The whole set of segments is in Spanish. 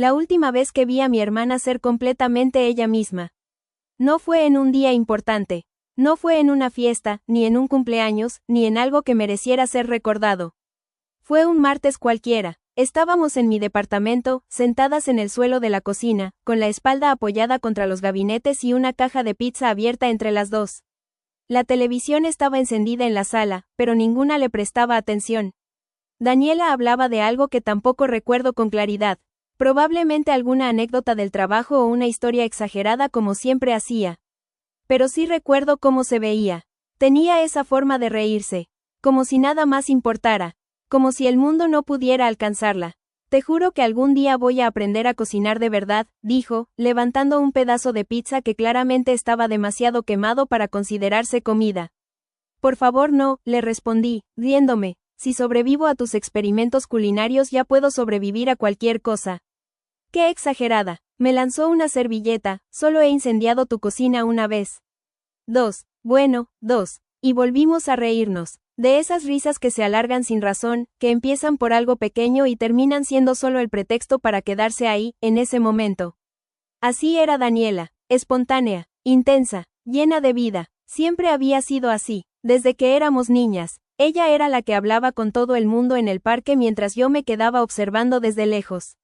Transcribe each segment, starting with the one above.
La última vez que vi a mi hermana ser completamente ella misma. No fue en un día importante. No fue en una fiesta, ni en un cumpleaños, ni en algo que mereciera ser recordado. Fue un martes cualquiera. Estábamos en mi departamento, sentadas en el suelo de la cocina, con la espalda apoyada contra los gabinetes y una caja de pizza abierta entre las dos. La televisión estaba encendida en la sala, pero ninguna le prestaba atención. Daniela hablaba de algo que tampoco recuerdo con claridad. Probablemente alguna anécdota del trabajo o una historia exagerada como siempre hacía. Pero sí recuerdo cómo se veía. Tenía esa forma de reírse. Como si nada más importara. Como si el mundo no pudiera alcanzarla. Te juro que algún día voy a aprender a cocinar de verdad, dijo, levantando un pedazo de pizza que claramente estaba demasiado quemado para considerarse comida. Por favor no, le respondí, riéndome. Si sobrevivo a tus experimentos culinarios ya puedo sobrevivir a cualquier cosa. ¡Qué exagerada! Me lanzó una servilleta, solo he incendiado tu cocina una vez. 2. Bueno, 2. Y volvimos a reírnos. De esas risas que se alargan sin razón, que empiezan por algo pequeño y terminan siendo solo el pretexto para quedarse ahí, en ese momento. Así era Daniela, espontánea, intensa, llena de vida. Siempre había sido así, desde que éramos niñas. Ella era la que hablaba con todo el mundo en el parque mientras yo me quedaba observando desde lejos.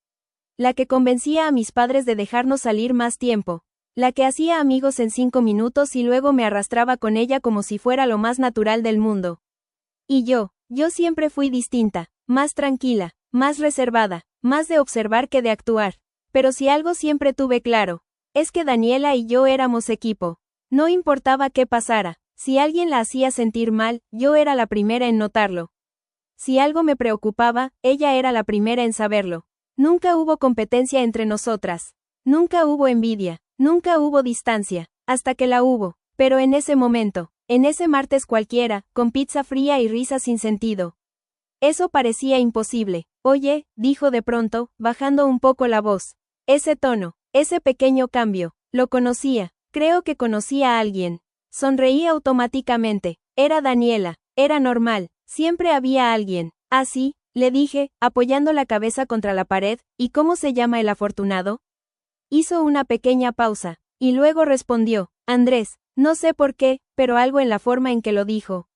La que convencía a mis padres de dejarnos salir más tiempo. La que hacía amigos en 5 minutos y luego me arrastraba con ella como si fuera lo más natural del mundo. Y yo siempre fui distinta, más tranquila, más reservada, más de observar que de actuar. Pero si algo siempre tuve claro, es que Daniela y yo éramos equipo. No importaba qué pasara, si alguien la hacía sentir mal, yo era la primera en notarlo. Si algo me preocupaba, ella era la primera en saberlo. Nunca hubo competencia entre nosotras. Nunca hubo envidia, nunca hubo distancia, hasta que la hubo. Pero en ese momento, en ese martes cualquiera, con pizza fría y risas sin sentido. Eso parecía imposible. Oye, dijo de pronto, bajando un poco la voz. Ese tono, ese pequeño cambio, lo conocía, creo que conocía a alguien. Sonreí automáticamente. Era Daniela, era normal, siempre había alguien. Ah, sí, le dije, apoyando la cabeza contra la pared, ¿y cómo se llama el afortunado? Hizo una pequeña pausa, y luego respondió, Andrés, no sé por qué, pero algo en la forma en que lo dijo.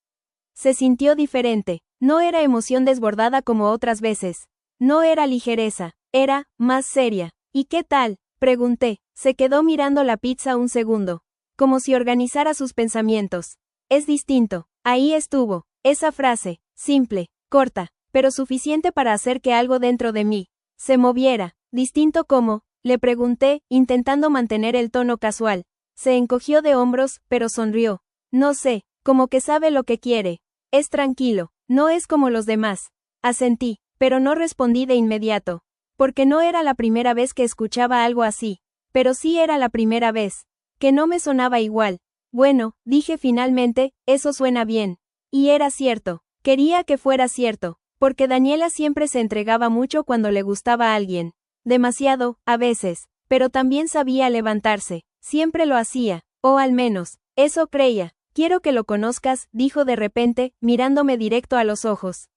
Se sintió diferente, no era emoción desbordada como otras veces. No era ligereza, era, más seria. ¿Y qué tal? Pregunté, se quedó mirando la pizza un segundo. Como si organizara sus pensamientos. Es distinto, ahí estuvo, esa frase, simple, corta, pero suficiente para hacer que algo dentro de mí se moviera. ¿Distinto cómo? Le pregunté, intentando mantener el tono casual. Se encogió de hombros, pero sonrió. No sé, como que sabe lo que quiere. Es tranquilo, no es como los demás. Asentí, pero no respondí de inmediato. Porque no era la primera vez que escuchaba algo así. Pero sí era la primera vez. Que no me sonaba igual. Bueno, dije finalmente, eso suena bien. Y era cierto. Quería que fuera cierto. Porque Daniela siempre se entregaba mucho cuando le gustaba a alguien. Demasiado, a veces, pero también sabía levantarse. Siempre lo hacía, o al menos, eso creía. Quiero que lo conozcas, dijo de repente, mirándome directo a los ojos.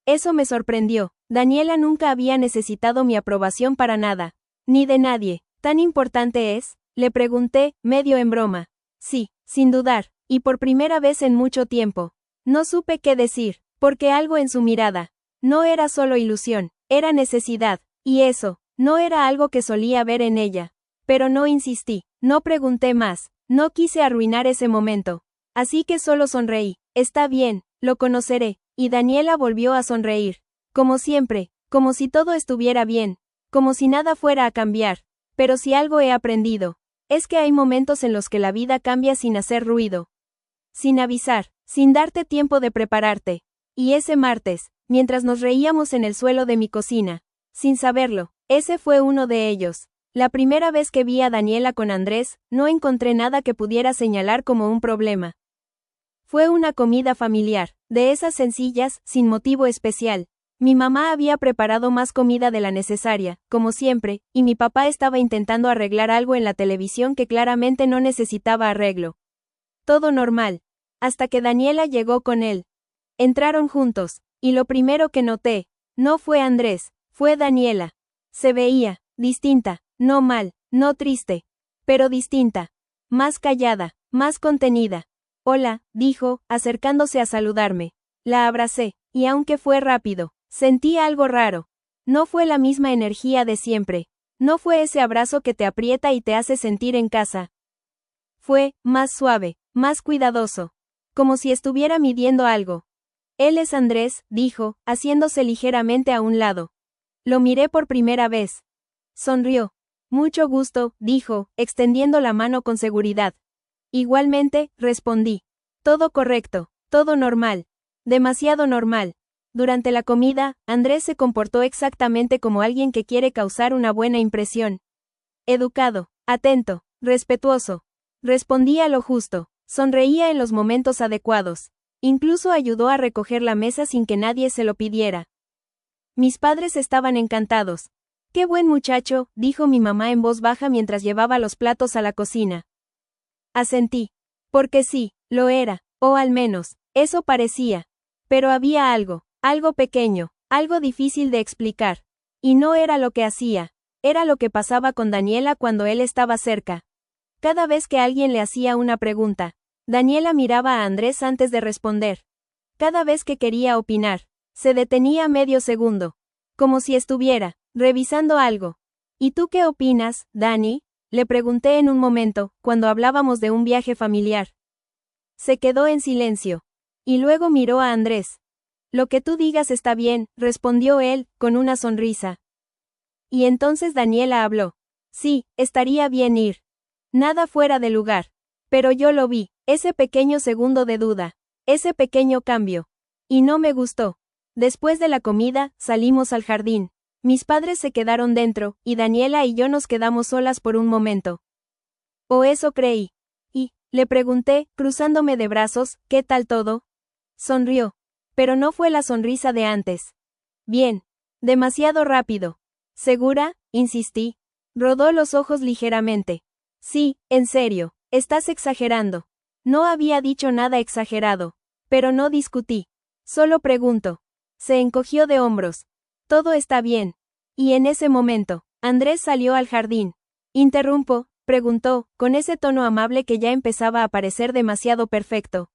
Eso me sorprendió. Daniela nunca había necesitado mi aprobación para nada. Ni de nadie. ¿Tan importante es? Le pregunté, medio en broma. Sí, sin dudar, y por primera vez en mucho tiempo. No supe qué decir. Porque algo en su mirada. No era solo ilusión, era necesidad. Y eso, no era algo que solía ver en ella. Pero no insistí, no pregunté más, no quise arruinar ese momento. Así que solo sonreí. Está bien, lo conoceré. Y Daniela volvió a sonreír. Como siempre, como si todo estuviera bien. Como si nada fuera a cambiar. Pero si algo he aprendido, es que hay momentos en los que la vida cambia sin hacer ruido. Sin avisar, sin darte tiempo de prepararte. Y ese martes, mientras nos reíamos en el suelo de mi cocina, sin saberlo, ese fue uno de ellos. La primera vez que vi a Daniela con Andrés, no encontré nada que pudiera señalar como un problema. Fue una comida familiar, de esas sencillas, sin motivo especial. Mi mamá había preparado más comida de la necesaria, como siempre, y mi papá estaba intentando arreglar algo en la televisión que claramente no necesitaba arreglo. Todo normal. Hasta que Daniela llegó con él. Entraron juntos, y lo primero que noté, no fue Andrés, fue Daniela. Se veía, Distinta, no mal, no triste, pero distinta. Más callada, más contenida. Hola, dijo, acercándose a saludarme. La abracé, y aunque fue rápido, sentí algo raro. No fue la misma energía de siempre. No fue ese abrazo que te aprieta y te hace sentir en casa. Fue, más suave, más cuidadoso. Como si estuviera midiendo algo. Él es Andrés, dijo, haciéndose ligeramente a un lado. Lo miré por primera vez. Sonrió. Mucho gusto, dijo, extendiendo la mano con seguridad. Igualmente, respondí. Todo correcto, todo normal. Demasiado normal. Durante la comida, Andrés se comportó exactamente como alguien que quiere causar una buena impresión. Educado, atento, respetuoso. Respondía lo justo, sonreía en los momentos adecuados. Incluso ayudó a recoger la mesa sin que nadie se lo pidiera. Mis padres estaban encantados. Qué buen muchacho, dijo mi mamá en voz baja mientras llevaba los platos a la cocina. Asentí. Porque sí, lo era, o al menos, eso parecía. Pero había algo pequeño, algo difícil de explicar. Y no era lo que hacía, era lo que pasaba con Daniela cuando él estaba cerca. Cada vez que alguien le hacía una pregunta, Daniela miraba a Andrés antes de responder. Cada vez que quería opinar, se detenía medio segundo. Como si estuviera revisando algo. ¿Y tú qué opinas, Dani? Le pregunté en un momento, cuando hablábamos de un viaje familiar. Se quedó en silencio. Y luego miró a Andrés. Lo que tú digas está bien, respondió él, con una sonrisa. Y entonces Daniela habló. Sí, estaría bien ir. Nada fuera de lugar. Pero yo lo vi, ese pequeño segundo de duda. Ese pequeño cambio. Y no me gustó. Después de la comida, salimos al jardín. Mis padres se quedaron dentro, y Daniela y yo nos quedamos solas por un momento. O eso creí. Y, le pregunté, cruzándome de brazos, ¿qué tal todo? Sonrió. Pero no fue la sonrisa de antes. Bien. Demasiado rápido. ¿Segura? Insistí. Rodó los ojos ligeramente. Sí, en serio, estás exagerando. No había dicho nada exagerado. Pero no discutí. Solo pregunto. Se encogió de hombros. Todo está bien. Y en ese momento, Andrés salió al jardín. ¿Interrumpo? Preguntó, con ese tono amable que ya empezaba a parecer demasiado perfecto.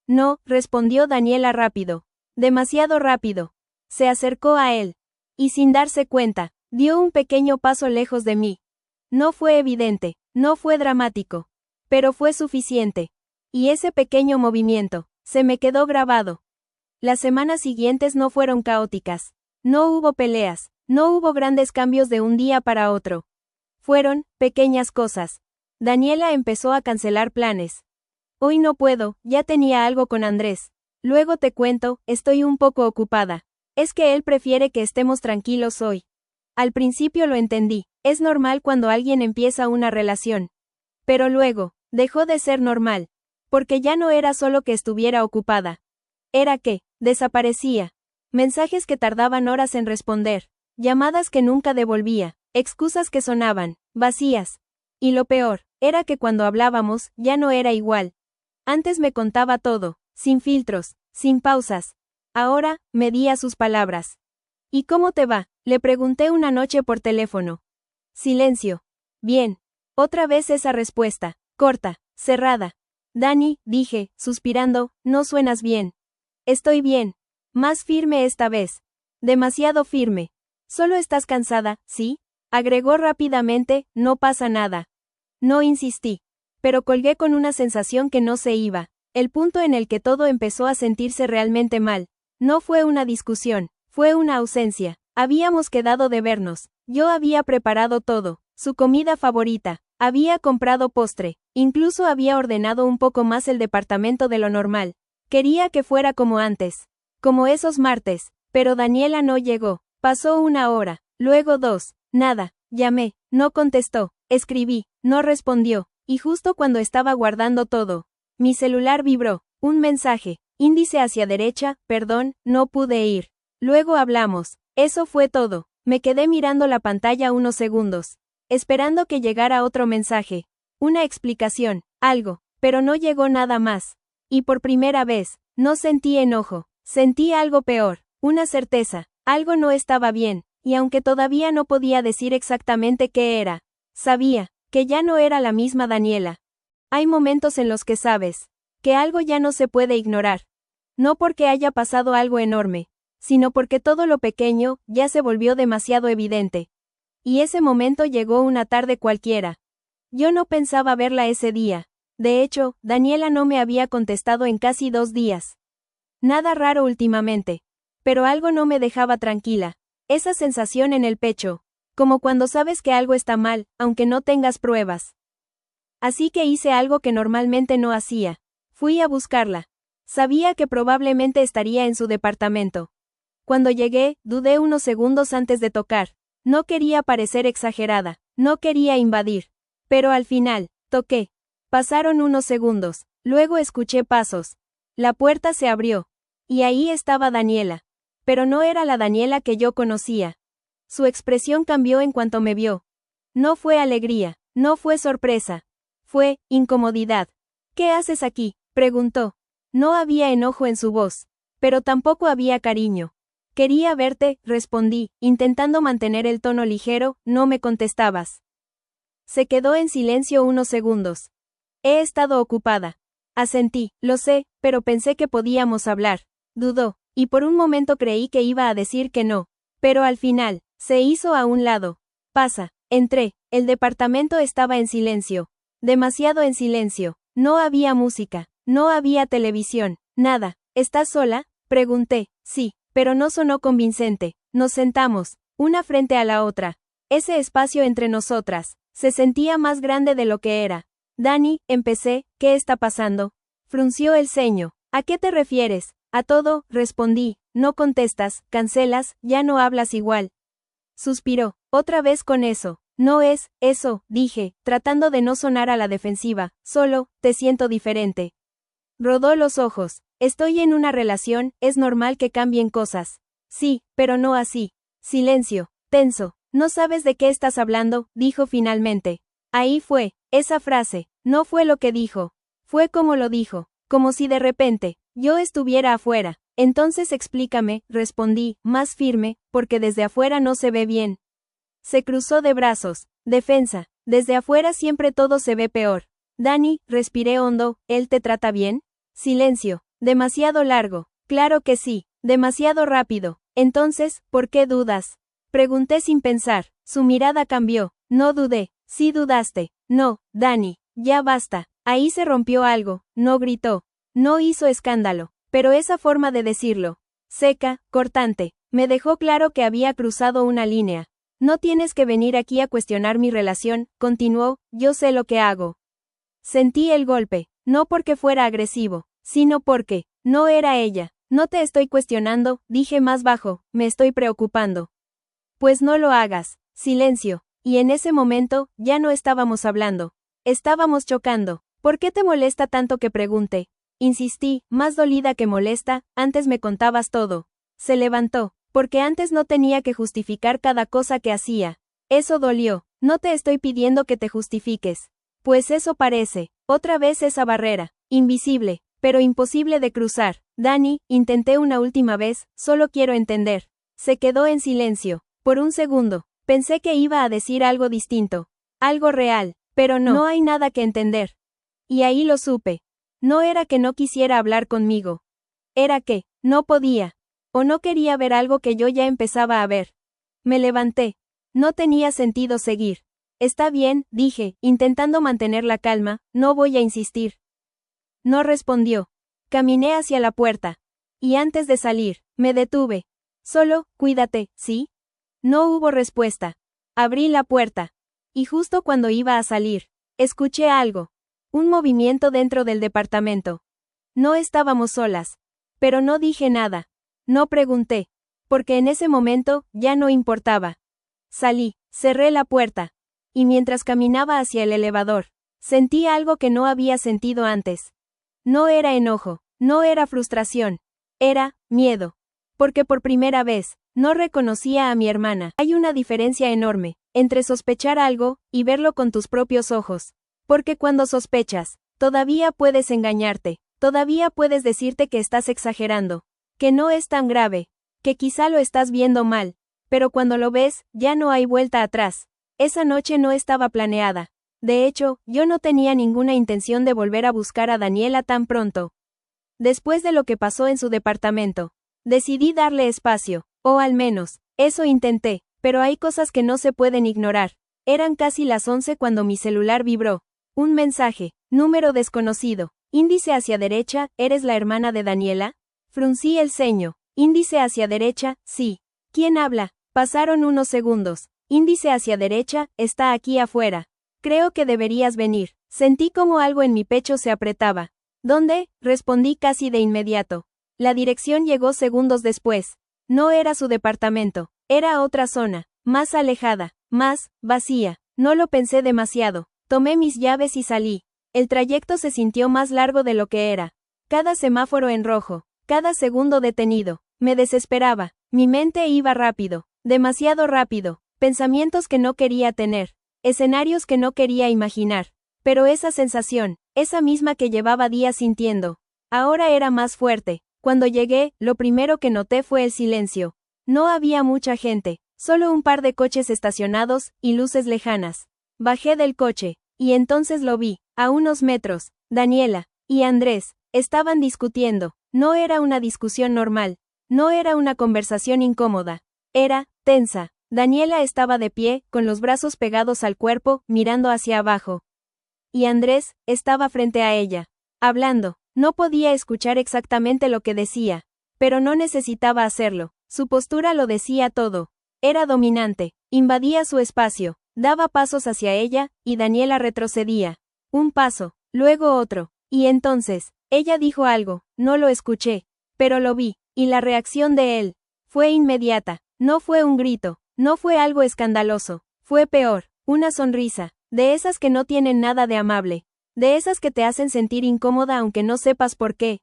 No, respondió Daniela rápido. Demasiado rápido. Se acercó a él. Y sin darse cuenta, dio un pequeño paso lejos de mí. No fue evidente, no fue dramático. Pero fue suficiente. Y ese pequeño movimiento, se me quedó grabado. Las semanas siguientes no fueron caóticas. No hubo peleas, no hubo grandes cambios de un día para otro. Fueron pequeñas cosas. Daniela empezó a cancelar planes. Hoy no puedo, ya tenía algo con Andrés. Luego te cuento, estoy un poco ocupada. Es que él prefiere que estemos tranquilos hoy. Al principio lo entendí, es normal cuando alguien empieza una relación. Pero luego, dejó de ser normal. Porque ya no era solo que estuviera ocupada. Era que, desaparecía. Mensajes que tardaban horas en responder. Llamadas que nunca devolvía. Excusas que sonaban, vacías. Y lo peor, era que cuando hablábamos, ya no era igual. Antes me contaba todo, sin filtros, sin pausas. Ahora, medía sus palabras. ¿Y cómo te va? Le pregunté una noche por teléfono. Silencio. Bien. Otra vez esa respuesta, corta, cerrada. Dani, dije, suspirando, no suenas bien. Estoy bien. Más firme esta vez. Demasiado firme. Solo estás cansada, ¿sí? Agregó rápidamente, no pasa nada. No insistí. Pero colgué con una sensación que no se iba. El punto en el que todo empezó a sentirse realmente mal. No fue una discusión, fue una ausencia. Habíamos quedado de vernos. Yo había preparado todo, su comida favorita. Había comprado postre. Incluso había ordenado un poco más el departamento de lo normal. Quería que fuera como antes. Como esos martes. Pero Daniela no llegó. Pasó una hora, luego 2. Nada. Llamé. No contestó. Escribí. No respondió. Y justo cuando estaba guardando todo, mi celular vibró. Un mensaje. Índice hacia derecha, perdón, no pude ir. Luego hablamos. Eso fue todo. Me quedé mirando la pantalla unos segundos. Esperando que llegara otro mensaje. Una explicación. Algo. Pero no llegó nada más. Y por primera vez, no sentí enojo. Sentí algo peor. Una certeza. Algo no estaba bien. Y aunque todavía no podía decir exactamente qué era, sabía que ya no era la misma Daniela. Hay momentos en los que sabes que algo ya no se puede ignorar. No porque haya pasado algo enorme, sino porque todo lo pequeño ya se volvió demasiado evidente. Y ese momento llegó una tarde cualquiera. Yo no pensaba verla ese día. De hecho, Daniela no me había contestado en casi 2 días. Nada raro últimamente. Pero algo no me dejaba tranquila. Esa sensación en el pecho. Como cuando sabes que algo está mal, aunque no tengas pruebas. Así que hice algo que normalmente no hacía. Fui a buscarla. Sabía que probablemente estaría en su departamento. Cuando llegué, dudé unos segundos antes de tocar. No quería parecer exagerada. No quería invadir. Pero al final, toqué. Pasaron unos segundos. Luego escuché pasos. La puerta se abrió. Y ahí estaba Daniela. Pero no era la Daniela que yo conocía. Su expresión cambió en cuanto me vio. No fue alegría. No fue sorpresa. Fue incomodidad. ¿Qué haces aquí?, preguntó. No había enojo en su voz. Pero tampoco había cariño. Quería verte, respondí, intentando mantener el tono ligero. No me contestabas. Se quedó en silencio unos segundos. He estado ocupada. Asentí, lo sé, pero pensé que podíamos hablar. Dudó, y por un momento creí que iba a decir que no. Pero al final, se hizo a un lado. Pasa. Entré. El departamento estaba en silencio. Demasiado en silencio. No había música. No había televisión. Nada. ¿Estás sola?, pregunté. Sí, pero no sonó convincente. Nos sentamos, una frente a la otra. Ese espacio entre nosotras se sentía más grande de lo que era. Dani, empecé, ¿qué está pasando? Frunció el ceño. ¿A qué te refieres? A todo, respondí. No contestas, cancelas, ya no hablas igual. Suspiró. Otra vez con eso. No es eso, dije, tratando de no sonar a la defensiva. Solo, te siento diferente. Rodó los ojos. Estoy en una relación, es normal que cambien cosas. Sí, pero no así. Silencio. Tenso. No sabes de qué estás hablando, dijo finalmente. Ahí fue. Esa frase. No fue lo que dijo. Fue como lo dijo. Como si de repente, yo estuviera afuera. Entonces explícame, respondí, más firme, porque desde afuera no se ve bien. Se cruzó de brazos. Defensa. Desde afuera siempre todo se ve peor. Dani, respiré hondo, ¿él te trata bien? Silencio. Demasiado largo. Claro que sí. Demasiado rápido. Entonces, ¿por qué dudas? Pregunté sin pensar. Su mirada cambió. No dudé. Sí dudaste. No, Dani. Ya basta. Ahí se rompió algo. No gritó. No hizo escándalo. Pero esa forma de decirlo, seca, cortante, me dejó claro que había cruzado una línea. No tienes que venir aquí a cuestionar mi relación, continuó, yo sé lo que hago. Sentí el golpe, no porque fuera agresivo, sino porque, no era ella. No te estoy cuestionando, dije más bajo, me estoy preocupando. Pues no lo hagas. Silencio. Y en ese momento, ya no estábamos hablando. Estábamos chocando. ¿Por qué te molesta tanto que pregunte? Insistí, más dolida que molesta, antes me contabas todo. Se levantó, porque antes no tenía que justificar cada cosa que hacía. Eso dolió. No te estoy pidiendo que te justifiques. Pues eso parece. Otra vez esa barrera. Invisible, pero imposible de cruzar. Dani, intenté una última vez, solo quiero entender. Se quedó en silencio. Por un segundo, pensé que iba a decir algo distinto. Algo real, pero no. No hay nada que entender. Y ahí lo supe. No era que no quisiera hablar conmigo. Era que, no podía. O no quería ver algo que yo ya empezaba a ver. Me levanté. No tenía sentido seguir. Está bien, dije, intentando mantener la calma, no voy a insistir. No respondió. Caminé hacia la puerta. Y antes de salir, me detuve. Solo, cuídate, ¿sí? No hubo respuesta. Abrí la puerta. Y justo cuando iba a salir, escuché algo. Un movimiento dentro del departamento. No estábamos solas. Pero no dije nada. No pregunté. Porque en ese momento, ya no importaba. Salí, cerré la puerta. Y mientras caminaba hacia el elevador, sentí algo que no había sentido antes. No era enojo, no era frustración. Era, miedo. Porque por primera vez, no reconocía a mi hermana. Hay una diferencia enorme, entre sospechar algo, y verlo con tus propios ojos. Porque cuando sospechas, todavía puedes engañarte, todavía puedes decirte que estás exagerando, que no es tan grave, que quizá lo estás viendo mal, Pero cuando lo ves, ya no hay vuelta atrás. Esa noche no estaba planeada. De hecho, yo no tenía ninguna intención de volver a buscar a Daniela tan pronto. Después de lo que pasó en su departamento, decidí darle espacio, o al menos, eso intenté, pero hay cosas que no se pueden ignorar. Eran casi las 11 cuando mi celular vibró. Un mensaje, número desconocido, índice hacia derecha, ¿eres la hermana de Daniela? Fruncí el ceño, índice hacia derecha, sí. ¿Quién habla? Pasaron unos segundos, índice hacia derecha, está aquí afuera. Creo que deberías venir. Sentí como algo en mi pecho se apretaba. ¿Dónde? Respondí casi de inmediato. La dirección llegó segundos después. No era su departamento, era otra zona, más alejada, más vacía. No lo pensé demasiado. Tomé mis llaves y salí. El trayecto se sintió más largo de lo que era. Cada semáforo en rojo, cada segundo detenido. Me desesperaba. Mi mente iba rápido, demasiado rápido. Pensamientos que no quería tener. Escenarios que no quería imaginar. Pero esa sensación, esa misma que llevaba días sintiendo, ahora era más fuerte. Cuando llegué, lo primero que noté fue el silencio. No había mucha gente, solo un par de coches estacionados, y luces lejanas. Bajé del coche, y entonces lo vi, a unos metros. Daniela y Andrés estaban discutiendo. No era una discusión normal. No era una conversación incómoda. Era tensa. Daniela estaba de pie, con los brazos pegados al cuerpo, mirando hacia abajo. Y Andrés estaba frente a ella, hablando. No podía escuchar exactamente lo que decía, pero no necesitaba hacerlo. Su postura lo decía todo. Era dominante, invadía su espacio, daba pasos hacia ella, y Daniela retrocedía. Un paso, luego otro. Y entonces, ella dijo algo, no lo escuché, pero lo vi, y la reacción de él fue inmediata. No fue un grito. No fue algo escandaloso, fue peor, una sonrisa, de esas que no tienen nada de amable, de esas que te hacen sentir incómoda aunque no sepas por qué.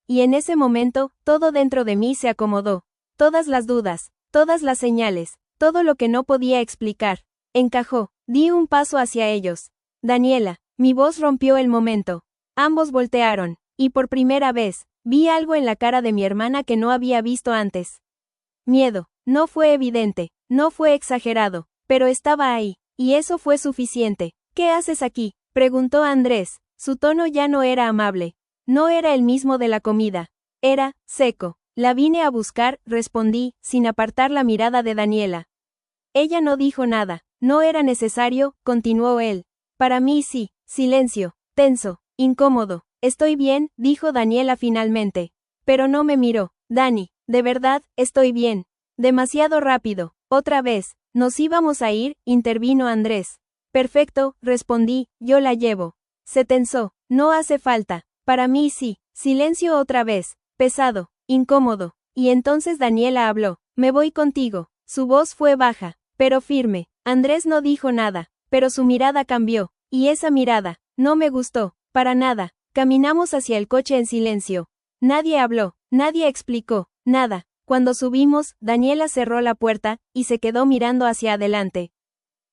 Y en ese momento, todo dentro de mí se acomodó. Todas las dudas, todas las señales, todo lo que no podía explicar, encajó. Di un paso hacia ellos. Daniela, mi voz rompió el momento. Ambos voltearon, y por primera vez, vi algo en la cara de mi hermana que no había visto antes. Miedo. No fue evidente, no fue exagerado, pero estaba ahí, y eso fue suficiente. ¿Qué haces aquí?, preguntó Andrés. Su tono ya no era amable. No era el mismo de la comida. Era seco. La vine a buscar, respondí, sin apartar la mirada de Daniela. Ella no dijo nada. No era necesario, continuó él. Para mí sí. Silencio. Tenso. Incómodo. Estoy bien, dijo Daniela finalmente. Pero no me miró. Dani, de verdad, estoy bien. Demasiado rápido. Otra vez. Nos íbamos a ir, intervino Andrés. Perfecto, respondí, yo la llevo. Se tensó. No hace falta. Para mí sí. Silencio otra vez. Pesado. Incómodo. Y entonces Daniela habló. Me voy contigo. Su voz fue baja, pero firme. Andrés no dijo nada, pero su mirada cambió. Y esa mirada, no me gustó. Para nada. Caminamos hacia el coche en silencio. Nadie habló. Nadie explicó. Nada. Cuando subimos, Daniela cerró la puerta, y se quedó mirando hacia adelante.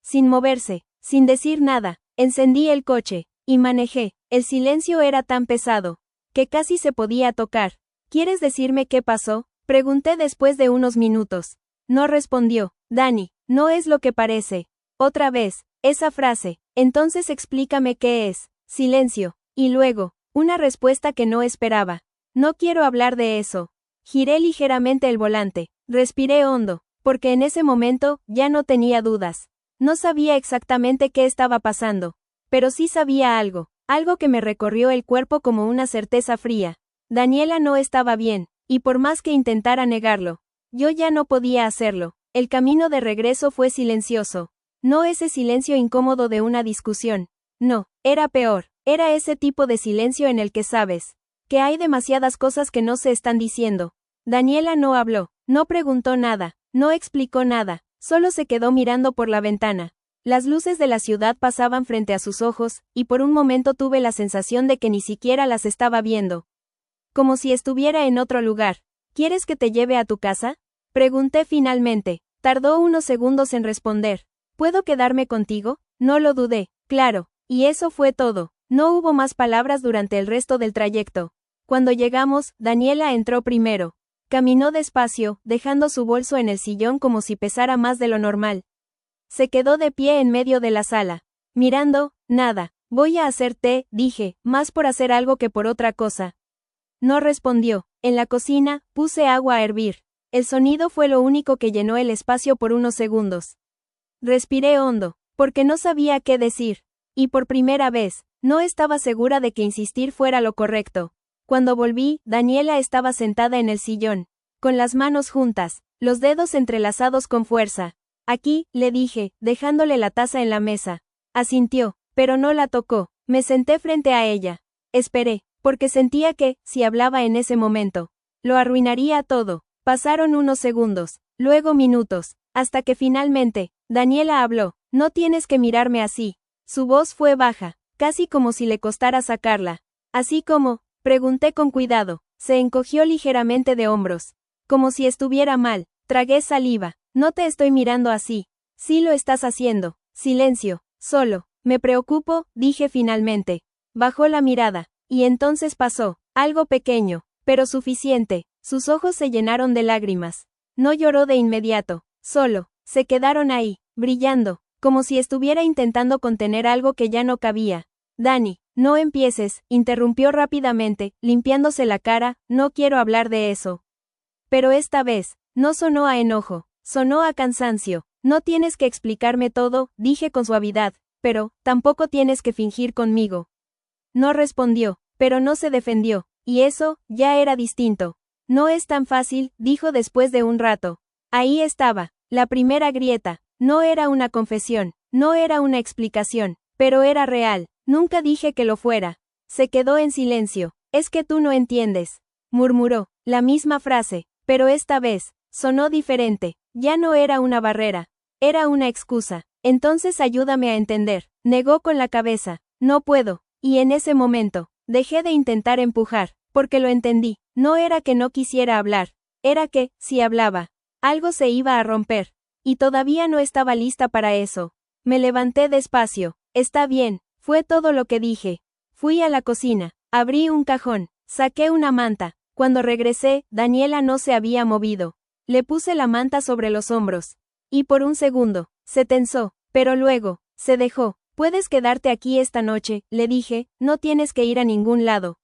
Sin moverse, sin decir nada, encendí el coche, y manejé. El silencio era tan pesado, que casi se podía tocar. ¿Quieres decirme qué pasó?, pregunté después de unos minutos. No respondió. Dani, no es lo que parece. Otra vez, esa frase. Entonces explícame qué es. Silencio. Y luego, una respuesta que no esperaba. No quiero hablar de eso. Giré ligeramente el volante, respiré hondo, porque en ese momento, ya no tenía dudas. No sabía exactamente qué estaba pasando, pero sí sabía algo que me recorrió el cuerpo como una certeza fría. Daniela no estaba bien, y por más que intentara negarlo, yo ya no podía hacerlo. El camino de regreso fue silencioso. No ese silencio incómodo de una discusión. No, era peor, era ese tipo de silencio en el que sabes que hay demasiadas cosas que no se están diciendo. Daniela no habló, no preguntó nada, no explicó nada, solo se quedó mirando por la ventana. Las luces de la ciudad pasaban frente a sus ojos, y por un momento tuve la sensación de que ni siquiera las estaba viendo. Como si estuviera en otro lugar. ¿Quieres que te lleve a tu casa?, pregunté finalmente. Tardó unos segundos en responder. ¿Puedo quedarme contigo? No lo dudé, claro, y eso fue todo. No hubo más palabras durante el resto del trayecto. Cuando llegamos, Daniela entró primero. Caminó despacio, dejando su bolso en el sillón como si pesara más de lo normal. Se quedó de pie en medio de la sala. Mirando, nada. Voy a hacer té, dije, más por hacer algo que por otra cosa. No respondió. En la cocina, puse agua a hervir. El sonido fue lo único que llenó el espacio por unos segundos. Respiré hondo, porque no sabía qué decir. Y por primera vez, no estaba segura de que insistir fuera lo correcto. Cuando volví, Daniela estaba sentada en el sillón, con las manos juntas, los dedos entrelazados con fuerza. Aquí, le dije, dejándole la taza en la mesa. Asintió, pero no la tocó. Me senté frente a ella. Esperé, porque sentía que, si hablaba en ese momento, lo arruinaría todo. Pasaron unos segundos, luego minutos, hasta que finalmente, Daniela habló. No tienes que mirarme así. Su voz fue baja, casi como si le costara sacarla. Así como, pregunté con cuidado. Se encogió ligeramente de hombros. Como si estuviera mal. Tragué saliva. No te estoy mirando así. Sí lo estás haciendo. Silencio. Solo. Me preocupo, dije finalmente. Bajó la mirada. Y entonces pasó. Algo pequeño, pero suficiente. Sus ojos se llenaron de lágrimas. No lloró de inmediato. Solo. Se quedaron ahí, brillando, como si estuviera intentando contener algo que ya no cabía. Dani, no empieces, interrumpió rápidamente, limpiándose la cara, no quiero hablar de eso. Pero esta vez, no sonó a enojo, sonó a cansancio. No tienes que explicarme todo, dije con suavidad, pero, tampoco tienes que fingir conmigo. No respondió, pero no se defendió, y eso, ya era distinto. No es tan fácil, dijo después de un rato. Ahí estaba, la primera grieta. No era una confesión, no era una explicación, pero era real. Nunca dije que lo fuera. Se quedó en silencio. Es que tú no entiendes. Murmuró, la misma frase, pero esta vez, sonó diferente. Ya no era una barrera. Era una excusa. Entonces ayúdame a entender. Negó con la cabeza. No puedo. Y en ese momento, dejé de intentar empujar, porque lo entendí. No era que no quisiera hablar. Era que, si hablaba, algo se iba a romper. Y todavía no estaba lista para eso. Me levanté despacio. Está bien, fue todo lo que dije. Fui a la cocina, abrí un cajón, saqué una manta. Cuando regresé, Daniela no se había movido. Le puse la manta sobre los hombros. Y por un segundo, se tensó, pero luego, se dejó. Puedes quedarte aquí esta noche, le dije, no tienes que ir a ningún lado.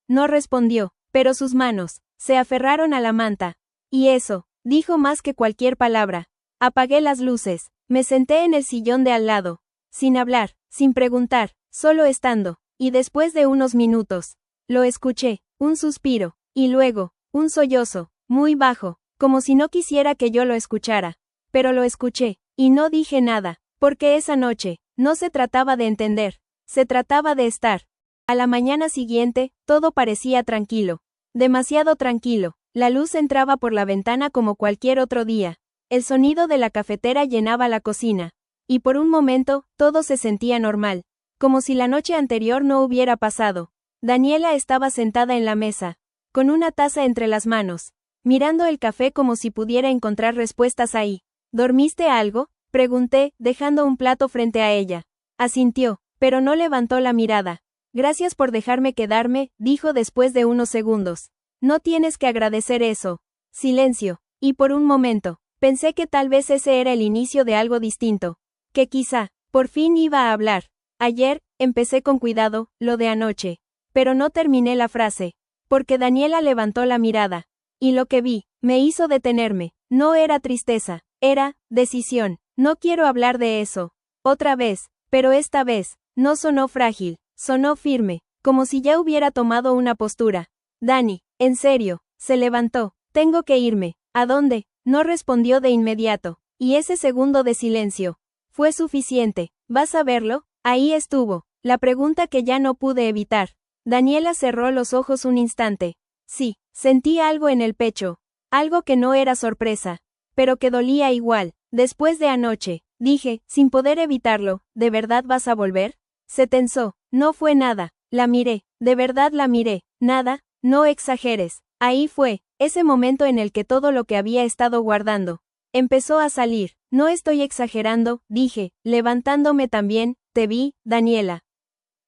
No respondió, pero sus manos, se aferraron a la manta. Y eso, dijo más que cualquier palabra. Apagué las luces, me senté en el sillón de al lado, sin hablar, sin preguntar, solo estando, y después de unos minutos, lo escuché, un suspiro, y luego, un sollozo, muy bajo, como si no quisiera que yo lo escuchara. Pero lo escuché, y no dije nada, porque esa noche, no se trataba de entender, se trataba de estar. A la mañana siguiente, todo parecía tranquilo, demasiado tranquilo, la luz entraba por la ventana como cualquier otro día. El sonido de la cafetera llenaba la cocina. Y por un momento, todo se sentía normal. Como si la noche anterior no hubiera pasado. Daniela estaba sentada en la mesa, con una taza entre las manos, mirando el café como si pudiera encontrar respuestas ahí. ¿Dormiste algo?, pregunté, dejando un plato frente a ella. Asintió, pero no levantó la mirada. Gracias por dejarme quedarme, dijo después de unos segundos. No tienes que agradecer eso. Silencio. Y por un momento, pensé que tal vez ese era el inicio de algo distinto. Que quizá, por fin iba a hablar. Ayer, empecé con cuidado, lo de anoche. Pero no terminé la frase. Porque Daniela levantó la mirada. Y lo que vi, me hizo detenerme. No era tristeza, era, decisión. No quiero hablar de eso. Otra vez, pero esta vez, no sonó frágil, sonó firme, como si ya hubiera tomado una postura. Dani, en serio, se levantó. Tengo que irme. ¿A dónde? No respondió de inmediato. Y ese segundo de silencio fue suficiente. ¿Vas a verlo? Ahí estuvo, la pregunta que ya no pude evitar. Daniela cerró los ojos un instante. Sí, sentí algo en el pecho. Algo que no era sorpresa, pero que dolía igual. Después de anoche, dije, sin poder evitarlo, ¿de verdad vas a volver? Se tensó. No fue nada. La miré, de verdad la miré. Nada, no exageres. Ahí fue, ese momento en el que todo lo que había estado guardando empezó a salir. No estoy exagerando, dije, levantándome también. Te vi, Daniela.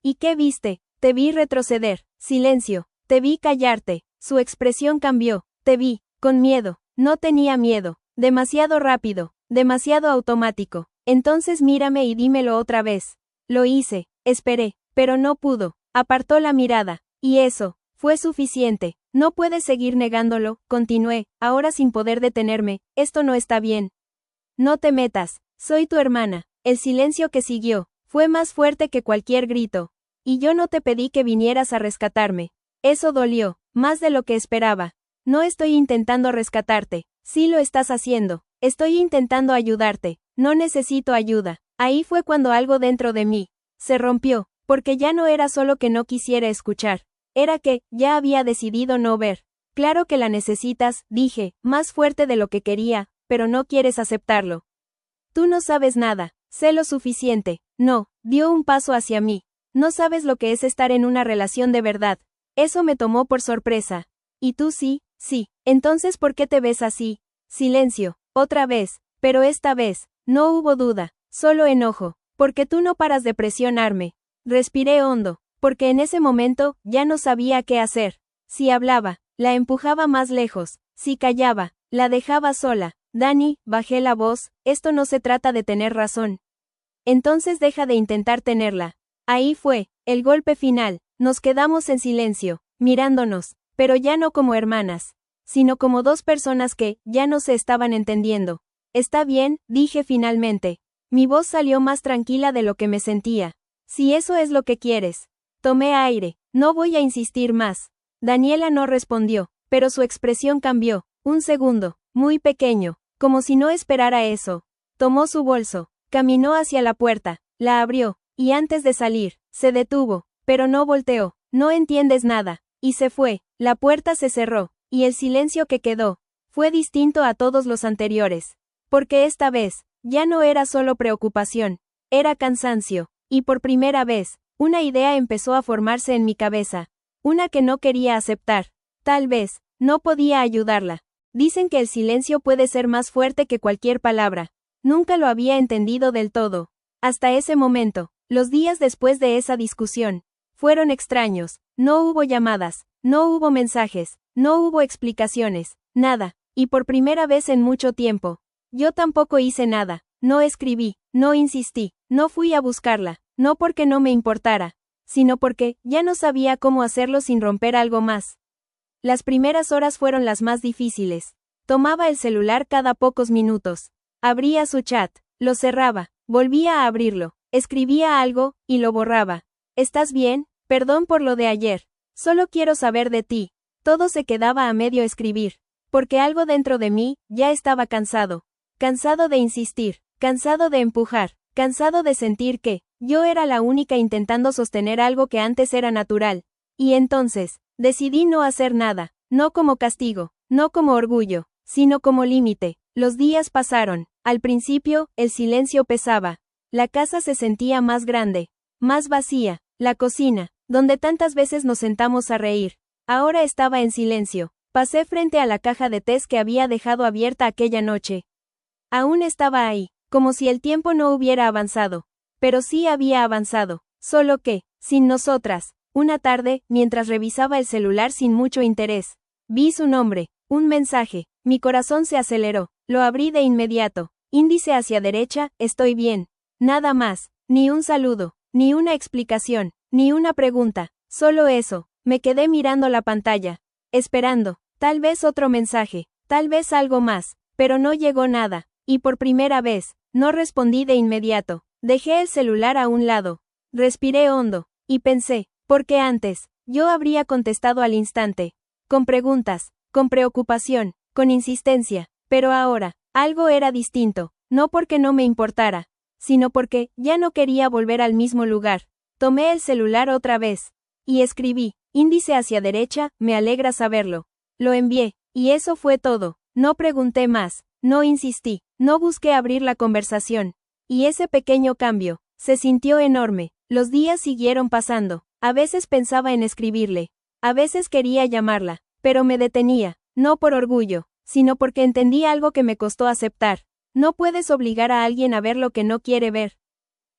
¿Y qué viste? Te vi retroceder. Silencio. Te vi callarte. Su expresión cambió. Te vi, Con miedo. No tenía miedo. Demasiado rápido. Demasiado automático. Entonces mírame y dímelo otra vez. Lo hice. Esperé. Pero no pudo. Apartó la mirada. Y eso. Fue suficiente. No puedes seguir negándolo, continué, ahora sin poder detenerme, esto no está bien. No te metas. Soy tu hermana. El silencio que siguió fue más fuerte que cualquier grito. Y yo no te pedí que vinieras a rescatarme. Eso dolió, más de lo que esperaba. No estoy intentando rescatarte. Sí lo estás haciendo. Estoy intentando ayudarte. No necesito ayuda. Ahí fue cuando algo dentro de mí se rompió, porque ya no era solo que no quisiera escuchar. Era que, ya había decidido no ver. Claro que la necesitas, dije, más fuerte de lo que quería, pero no quieres aceptarlo. Tú no sabes nada. Sé lo suficiente. No, dio un paso hacia mí. No sabes lo que es estar en una relación de verdad. Eso me tomó por sorpresa. ¿Y tú sí? Sí. Entonces, ¿por qué te ves así? Silencio. Otra vez. Pero esta vez, no hubo duda. Solo enojo. Porque tú no paras de presionarme. Respiré hondo. Porque en ese momento, ya no sabía qué hacer. Si hablaba, la empujaba más lejos. Si callaba, la dejaba sola. Dani, bajé la voz, esto no se trata de tener razón. Entonces deja de intentar tenerla. Ahí fue, el golpe final. Nos quedamos en silencio, mirándonos, pero ya no como hermanas, sino como dos personas que, ya no se estaban entendiendo. Está bien, dije finalmente. Mi voz salió más tranquila de lo que me sentía. Si eso es lo que quieres. Tomé aire, no voy a insistir más. Daniela no respondió, pero su expresión cambió. Un segundo, muy pequeño, como si no esperara eso. Tomó su bolso, caminó hacia la puerta, la abrió, y antes de salir, se detuvo, pero no volteó. No entiendes nada, y se fue. La puerta se cerró, y el silencio que quedó fue distinto a todos los anteriores. Porque esta vez, ya no era solo preocupación, era cansancio, y por primera vez, una idea empezó a formarse en mi cabeza. Una que no quería aceptar. Tal vez, no podía ayudarla. Dicen que el silencio puede ser más fuerte que cualquier palabra. Nunca lo había entendido del todo. Hasta ese momento, los días después de esa discusión, fueron extraños. No hubo llamadas, no hubo mensajes, no hubo explicaciones, nada. Y por primera vez en mucho tiempo, yo tampoco hice nada. No escribí, no insistí, no fui a buscarla. No porque no me importara, sino porque, ya no sabía cómo hacerlo sin romper algo más. Las primeras horas fueron las más difíciles. Tomaba el celular cada pocos minutos. Abría su chat, lo cerraba, volvía a abrirlo, escribía algo, y lo borraba. ¿Estás bien? Perdón por lo de ayer. Solo quiero saber de ti. Todo se quedaba a medio escribir. Porque algo dentro de mí, ya estaba cansado. Cansado de insistir, cansado de empujar, cansado de sentir que, yo era la única intentando sostener algo que antes era natural. Y entonces, decidí no hacer nada, no como castigo, no como orgullo, sino como límite. Los días pasaron. Al principio, el silencio pesaba. La casa se sentía más grande, más vacía. La cocina, donde tantas veces nos sentamos a reír, ahora estaba en silencio. Pasé frente a la caja de tés que había dejado abierta aquella noche. Aún estaba ahí, como si el tiempo no hubiera avanzado. Pero sí había avanzado, solo que, sin nosotras. Una tarde, mientras revisaba el celular sin mucho interés, vi su nombre, un mensaje, mi corazón se aceleró, lo abrí de inmediato, índice hacia derecha, estoy bien. Nada más, ni un saludo, ni una explicación, ni una pregunta, solo eso. Me quedé mirando la pantalla, esperando, tal vez otro mensaje, tal vez algo más, pero no llegó nada, y por primera vez, no respondí de inmediato. Dejé el celular a un lado. Respiré hondo, y pensé, ¿por qué antes? Yo habría contestado al instante. Con preguntas, con preocupación, con insistencia. Pero ahora, algo era distinto. No porque no me importara, sino porque, ya no quería volver al mismo lugar. Tomé el celular otra vez. Y escribí, índice hacia derecha, me alegra saberlo. Lo envié, y eso fue todo. No pregunté más, no insistí, no busqué abrir la conversación. Y ese pequeño cambio, se sintió enorme. Los días siguieron pasando. A veces pensaba en escribirle. A veces quería llamarla. Pero me detenía, no por orgullo, sino porque entendí algo que me costó aceptar. No puedes obligar a alguien a ver lo que no quiere ver.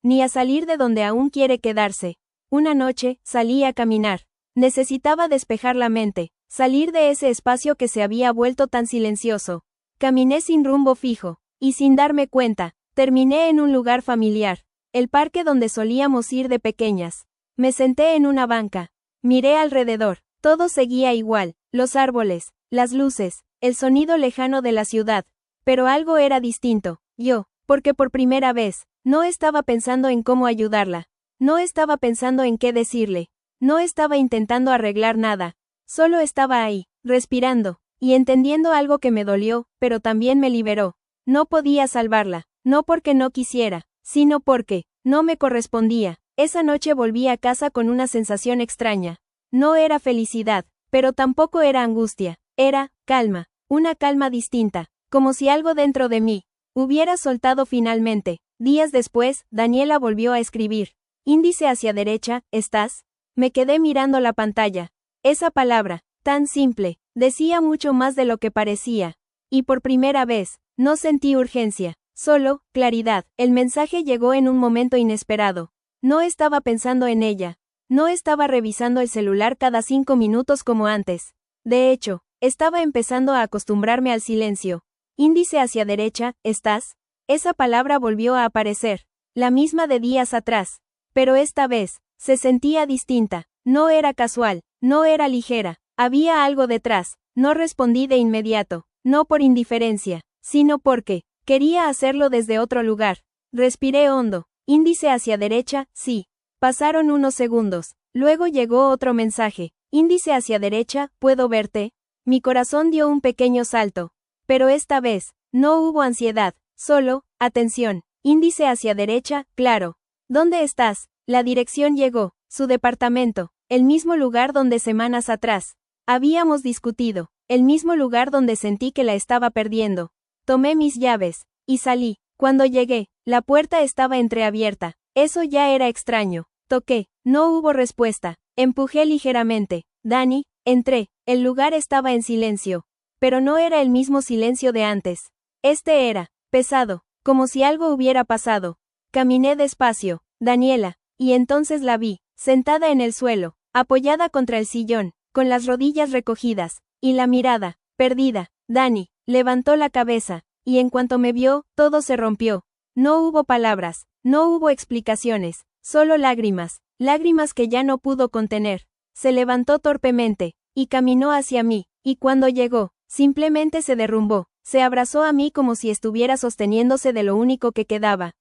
Ni a salir de donde aún quiere quedarse. Una noche, salí a caminar. Necesitaba despejar la mente. Salir de ese espacio que se había vuelto tan silencioso. Caminé sin rumbo fijo, y sin darme cuenta, terminé en un lugar familiar, el parque donde solíamos ir de pequeñas. Me senté en una banca. Miré alrededor. Todo seguía igual, los árboles, las luces, el sonido lejano de la ciudad. Pero algo era distinto. Yo, porque por primera vez, no estaba pensando en cómo ayudarla. No estaba pensando en qué decirle. No estaba intentando arreglar nada. Solo estaba ahí, respirando, y entendiendo algo que me dolió, pero también me liberó. No podía salvarla, no porque no quisiera, sino porque no me correspondía. Esa noche volví a casa con una sensación extraña. No era felicidad, pero tampoco era angustia. Era calma, una calma distinta, como si algo dentro de mí hubiera soltado finalmente. Días después, Daniela volvió a escribir. Índice hacia derecha, ¿estás? Me quedé mirando la pantalla. Esa palabra, tan simple, decía mucho más de lo que parecía. Y por primera vez, no sentí urgencia, solo claridad. El mensaje llegó en un momento inesperado. No estaba pensando en ella. No estaba revisando el celular cada 5 minutos como antes. De hecho, estaba empezando a acostumbrarme al silencio. Índice hacia derecha, ¿estás? Esa palabra volvió a aparecer. La misma de días atrás. Pero esta vez, se sentía distinta. No era casual, no era ligera. Había algo detrás. No respondí de inmediato. No por indiferencia, sino porque quería hacerlo desde otro lugar. Respiré hondo. Índice hacia derecha, sí. Pasaron unos segundos. Luego llegó otro mensaje. Índice hacia derecha, ¿puedo verte? Mi corazón dio un pequeño salto. Pero esta vez, no hubo ansiedad, solo, atención. Índice hacia derecha, claro. ¿Dónde estás? La dirección llegó. Su departamento. El mismo lugar donde semanas atrás habíamos discutido. El mismo lugar donde sentí que la estaba perdiendo. Tomé mis llaves y salí. Cuando llegué, la puerta estaba entreabierta. Eso ya era extraño. Toqué. No hubo respuesta. Empujé ligeramente. Dani, entré. El lugar estaba en silencio. Pero no era el mismo silencio de antes. Este era pesado, como si algo hubiera pasado. Caminé despacio. Daniela. Y entonces la vi, sentada en el suelo, apoyada contra el sillón, con las rodillas recogidas, y la mirada, perdida. Dani levantó la cabeza, y en cuanto me vio, todo se rompió. No hubo palabras, no hubo explicaciones, solo lágrimas, lágrimas que ya no pudo contener. Se levantó torpemente, y caminó hacia mí, y cuando llegó, simplemente se derrumbó, se abrazó a mí como si estuviera sosteniéndose de lo único que quedaba.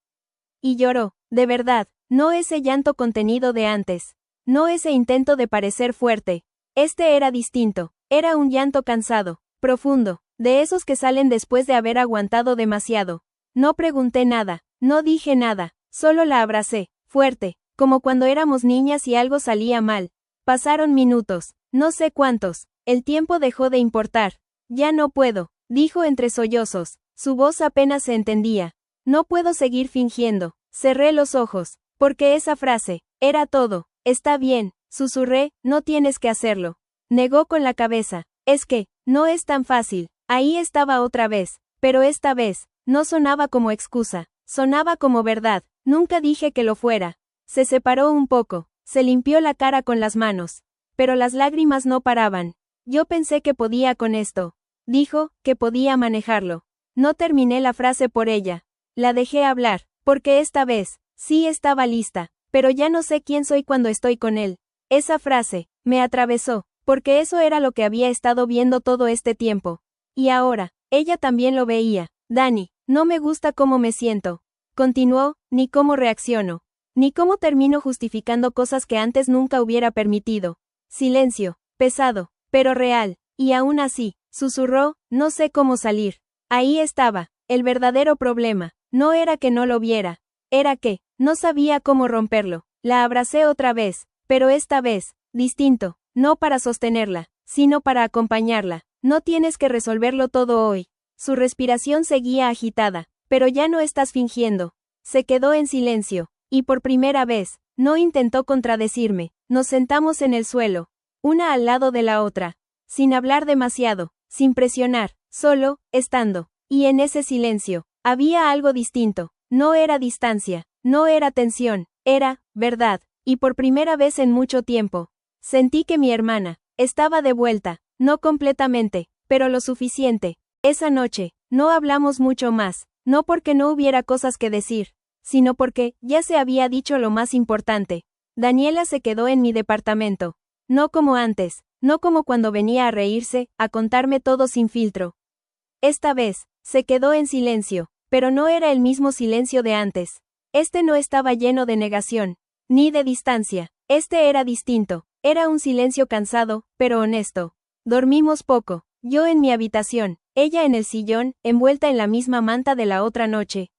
Y lloró, de verdad, no ese llanto contenido de antes, no ese intento de parecer fuerte. Este era distinto, era un llanto cansado, profundo, de esos que salen después de haber aguantado demasiado. No pregunté nada, no dije nada, solo la abracé, fuerte, como cuando éramos niñas y algo salía mal. Pasaron minutos, no sé cuántos, el tiempo dejó de importar. Ya no puedo, dijo entre sollozos, su voz apenas se entendía. No puedo seguir fingiendo. Cerré los ojos, porque esa frase era todo. Está bien, susurré, no tienes que hacerlo. Negó con la cabeza. Es que, no es tan fácil. Ahí estaba otra vez, pero esta vez, no sonaba como excusa, sonaba como verdad. Nunca dije que lo fuera. Se separó un poco, se limpió la cara con las manos. Pero las lágrimas no paraban. Yo pensé que podía con esto. Dijo, que podía manejarlo. No terminé la frase por ella. La dejé hablar, porque esta vez, sí estaba lista, pero ya no sé quién soy cuando estoy con él. Esa frase, me atravesó, porque eso era lo que había estado viendo todo este tiempo. Y ahora, ella también lo veía. Dani, no me gusta cómo me siento. Continuó, ni cómo reacciono, ni cómo termino justificando cosas que antes nunca hubiera permitido. Silencio, pesado, pero real, y aún así, susurró, no sé cómo salir. Ahí estaba, el verdadero problema. No era que no lo viera, era que no sabía cómo romperlo. La abracé otra vez, pero esta vez, distinto, no para sostenerla, sino para acompañarla. No tienes que resolverlo todo hoy. Su respiración seguía agitada, pero ya no estás fingiendo. Se quedó en silencio, y por primera vez, no intentó contradecirme. Nos sentamos en el suelo, una al lado de la otra, sin hablar demasiado, sin presionar, solo, estando. Y en ese silencio, había algo distinto. No era distancia, no era tensión, era verdad. Y por primera vez en mucho tiempo, sentí que mi hermana estaba de vuelta. No completamente, pero lo suficiente. Esa noche, no hablamos mucho más, no porque no hubiera cosas que decir, sino porque, ya se había dicho lo más importante. Daniela se quedó en mi departamento. No como antes, no como cuando venía a reírse, a contarme todo sin filtro. Esta vez, se quedó en silencio, pero no era el mismo silencio de antes. Este no estaba lleno de negación, ni de distancia. Este era distinto, era un silencio cansado, pero honesto. Dormimos poco, yo en mi habitación, ella en el sillón, envuelta en la misma manta de la otra noche.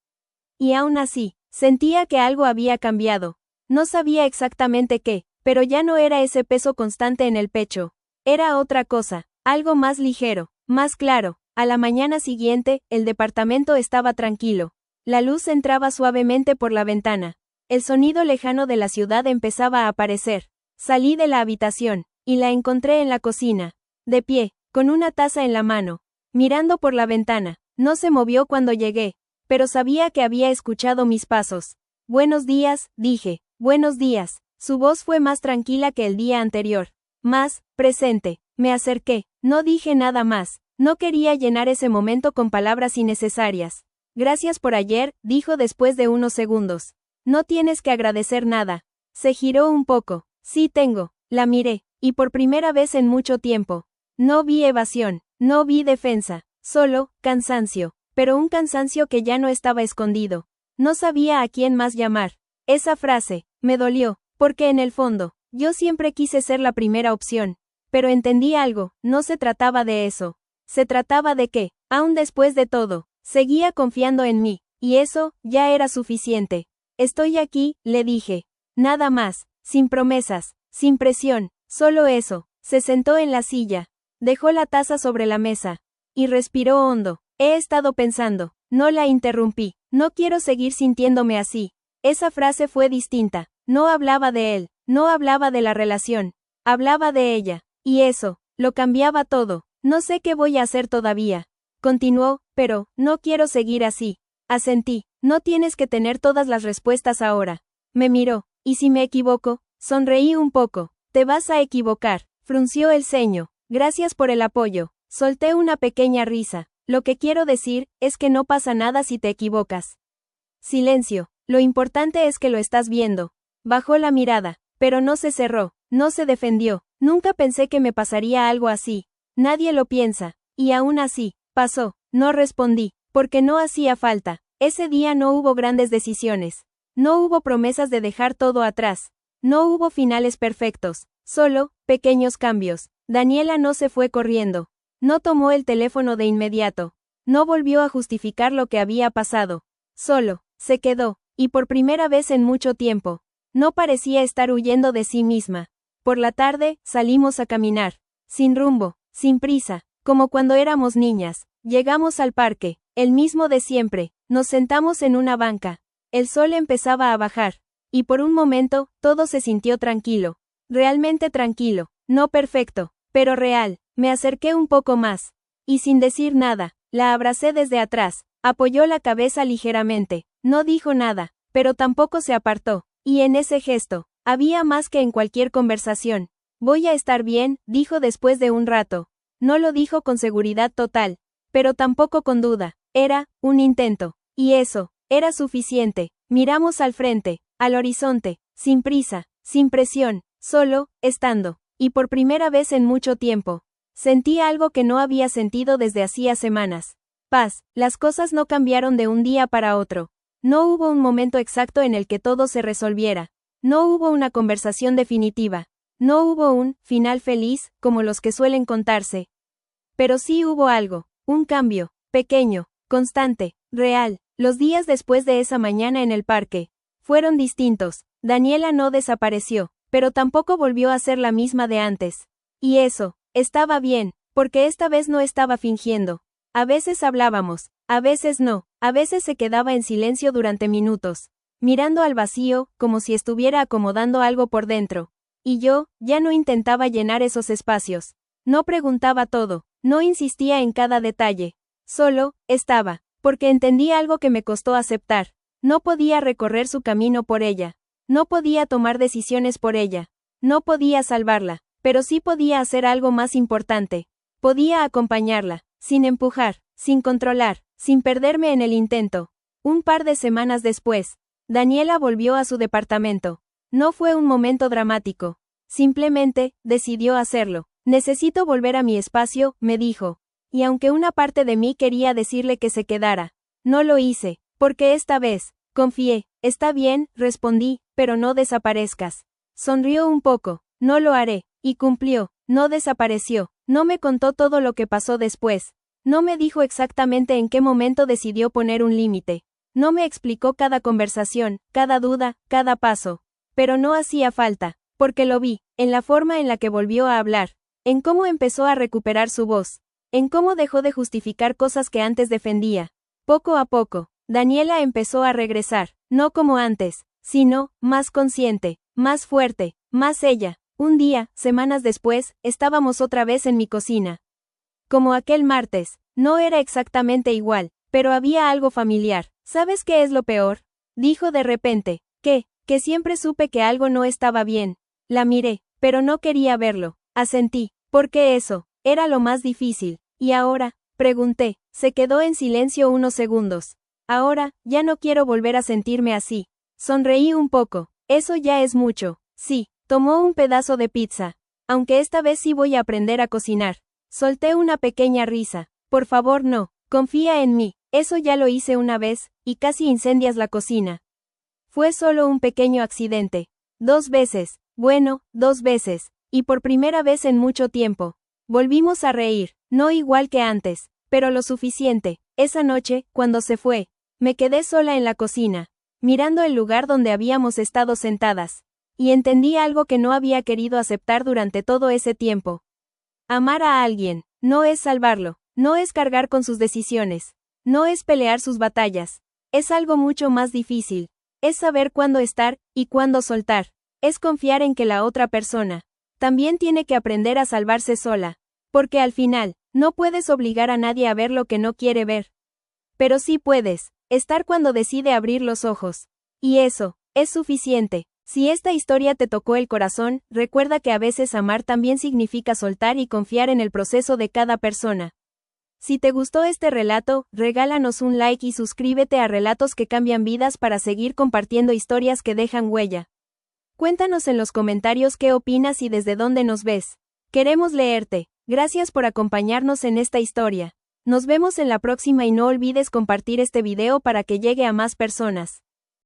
Y aún así, sentía que algo había cambiado. No sabía exactamente qué, pero ya no era ese peso constante en el pecho. Era otra cosa, algo más ligero, más claro. A la mañana siguiente, el departamento estaba tranquilo. La luz entraba suavemente por la ventana. El sonido lejano de la ciudad empezaba a aparecer. Salí de la habitación, y la encontré en la cocina. De pie, con una taza en la mano, mirando por la ventana. No se movió cuando llegué, pero sabía que había escuchado mis pasos. Buenos días, dije, buenos días. Su voz fue más tranquila que el día anterior. Más, presente. Me acerqué, no dije nada más. No quería llenar ese momento con palabras innecesarias. Gracias por ayer, dijo después de unos segundos. No tienes que agradecer nada. Se giró un poco. Sí tengo. La miré, y por primera vez en mucho tiempo. No vi evasión, no vi defensa, solo, cansancio, pero un cansancio que ya no estaba escondido. No sabía a quién más llamar. Esa frase, me dolió, porque en el fondo, yo siempre quise ser la primera opción. Pero entendí algo, no se trataba de eso. Se trataba de que, aun después de todo, seguía confiando en mí, y eso, ya era suficiente. Estoy aquí, le dije. Nada más, sin promesas, sin presión, solo eso. Se sentó en la silla, dejó la taza sobre la mesa, y respiró hondo. He estado pensando, no la interrumpí, no quiero seguir sintiéndome así. Esa frase fue distinta, no hablaba de él, no hablaba de la relación, hablaba de ella, y eso, lo cambiaba todo. No sé qué voy a hacer todavía. Continuó, pero, no quiero seguir así. Asentí, no tienes que tener todas las respuestas ahora. Me miró, y si me equivoco, sonreí un poco. Te vas a equivocar. Frunció el ceño. Gracias por el apoyo. Solté una pequeña risa. Lo que quiero decir, es que no pasa nada si te equivocas. Silencio. Lo importante es que lo estás viendo. Bajó la mirada, pero no se cerró, no se defendió. Nunca pensé que me pasaría algo así. Nadie lo piensa. Y aún así, pasó. No respondí, porque no hacía falta. Ese día no hubo grandes decisiones. No hubo promesas de dejar todo atrás. No hubo finales perfectos. Solo, pequeños cambios. Daniela no se fue corriendo. No tomó el teléfono de inmediato. No volvió a justificar lo que había pasado. Solo, se quedó, y por primera vez en mucho tiempo. No parecía estar huyendo de sí misma. Por la tarde, salimos a caminar. Sin rumbo. Sin prisa, como cuando éramos niñas, llegamos al parque, el mismo de siempre, nos sentamos en una banca. El sol empezaba a bajar, y por un momento, todo se sintió tranquilo. Realmente tranquilo, no perfecto, pero real. Me acerqué un poco más, y sin decir nada, la abracé desde atrás, apoyó la cabeza ligeramente, no dijo nada, pero tampoco se apartó, y en ese gesto, había más que en cualquier conversación. Voy a estar bien, dijo después de un rato. No lo dijo con seguridad total, pero tampoco con duda. Era un intento, y eso era suficiente. Miramos al frente, al horizonte, sin prisa, sin presión, solo, estando, y por primera vez en mucho tiempo. Sentí algo que no había sentido desde hacía semanas. Paz. Las cosas no cambiaron de un día para otro. No hubo un momento exacto en el que todo se resolviera. No hubo una conversación definitiva. No hubo un final feliz, como los que suelen contarse. Pero sí hubo algo, un cambio, pequeño, constante, real. Los días después de esa mañana en el parque fueron distintos. Daniela no desapareció, pero tampoco volvió a ser la misma de antes. Y eso, estaba bien, porque esta vez no estaba fingiendo. A veces hablábamos, a veces no, a veces se quedaba en silencio durante minutos, mirando al vacío, como si estuviera acomodando algo por dentro. Y yo, ya no intentaba llenar esos espacios. No preguntaba todo, no insistía en cada detalle. Solo, estaba, porque entendí algo que me costó aceptar. No podía recorrer su camino por ella. No podía tomar decisiones por ella. No podía salvarla, Pero sí podía hacer algo más importante. Podía acompañarla, sin empujar, sin controlar, sin perderme en el intento. Un par de semanas después, Daniela volvió a su departamento. No fue un momento dramático. Simplemente, decidió hacerlo. Necesito volver a mi espacio, me dijo. Y aunque una parte de mí quería decirle que se quedara, no lo hice, porque esta vez, confié. Está bien, respondí, pero no desaparezcas. Sonrió un poco. No lo haré. Y cumplió. No desapareció. No me contó todo lo que pasó después. No me dijo exactamente en qué momento decidió poner un límite. No me explicó cada conversación, cada duda, cada paso. Pero no hacía falta, porque lo vi, en la forma en la que volvió a hablar, en cómo empezó a recuperar su voz, en cómo dejó de justificar cosas que antes defendía. Poco a poco, Daniela empezó a regresar, no como antes, sino, más consciente, más fuerte, más ella. Un día, semanas después, estábamos otra vez en mi cocina. Como aquel martes, no era exactamente igual, pero había algo familiar. ¿Sabes qué es lo peor? Dijo de repente. ¿Qué? Que siempre supe que algo no estaba bien. La miré, pero no quería verlo. Asentí. Porque eso, era lo más difícil. ¿Y ahora? Pregunté. Se quedó en silencio unos segundos. Ahora, ya no quiero volver a sentirme así. Sonreí un poco. Eso ya es mucho. Sí. Tomó un pedazo de pizza. Aunque esta vez sí voy a aprender a cocinar. Solté una pequeña risa. Por favor no. Confía en mí. Eso ya lo hice una vez, y casi incendias la cocina. Fue solo un pequeño accidente. 2 veces. Bueno, 2 veces. Y por primera vez en mucho tiempo. Volvimos a reír. No igual que antes, pero lo suficiente. Esa noche, cuando se fue, me quedé sola en la cocina, mirando el lugar donde habíamos estado sentadas. Y entendí algo que no había querido aceptar durante todo ese tiempo. Amar a alguien, no es salvarlo, no es cargar con sus decisiones. No es pelear sus batallas. Es algo mucho más difícil. Es saber cuándo estar, y cuándo soltar. Es confiar en que la otra persona también tiene que aprender a salvarse sola. Porque al final, no puedes obligar a nadie a ver lo que no quiere ver. Pero sí puedes, estar cuando decide abrir los ojos. Y eso, es suficiente. Si esta historia te tocó el corazón, recuerda que a veces amar también significa soltar y confiar en el proceso de cada persona. Si te gustó este relato, regálanos un like y suscríbete a Relatos que Cambian Vidas para seguir compartiendo historias que dejan huella. Cuéntanos en los comentarios qué opinas y desde dónde nos ves. Queremos leerte. Gracias por acompañarnos en esta historia. Nos vemos en la próxima y no olvides compartir este video para que llegue a más personas.